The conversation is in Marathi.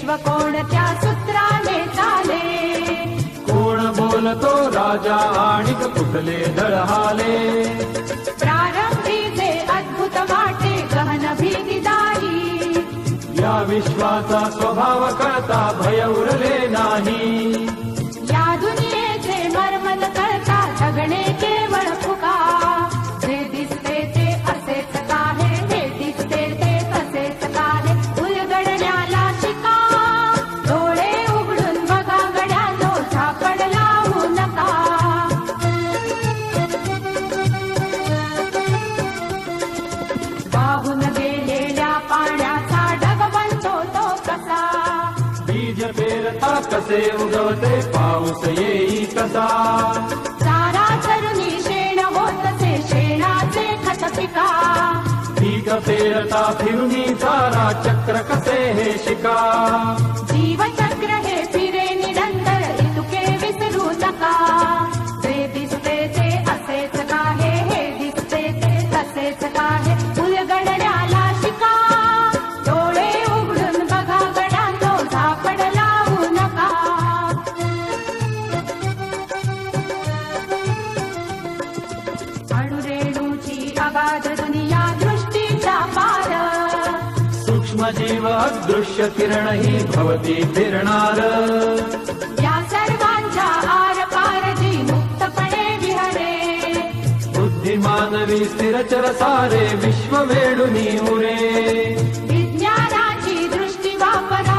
विश्व कोणत्या सूत्राने चाले, कोण बोलतो राजा आणि कुठले दळहाले, प्रारंभी जे अद्भुत वाटे गहन भीतीदायी, या विश्वाचा स्वभाव कळता भय उरले नाही, या दुनियेचे मर्म न कळता जगणे केवळ फुका, जे दिसते ते असेच काहे, हे दिसते ते तसेच काहे, उलगडण्याला शिका, डोळे उघडून बघा गड्यानो, झापड लावू नका. वाहून गेलेल्या पाण्याचा ढग बनतो तो कसा, बीज पेरता कसे उगवते पाऊस येई कसा, चारा चरुनी शेण होतसे शेणाचे खत पिका, पीक पेरता फिरुनी चारा चक्र कसे हे शिका, जीवचक्र हे फिरे निरंतर इतुके विसरू नका, जे दिसते ते असेच काहे, हे दिसते ते तसेच काहे, उलगडण्याला शिका, डोळे उघडून बघा गड्यांनो, झापड लावू नका. अणुरेणूची अगाध दुनिया दृष्टीचा पार, सूक्ष्म जीव अदृश्य किरण ही भवती फिरणार, या सर्वांच्या आरपार जी मुक्तपणे विहरे, बुद्धिमानवी स्थिरचर सारे विश्व वेडुनी उरे, विज्ञानाची दृष्टी वापरा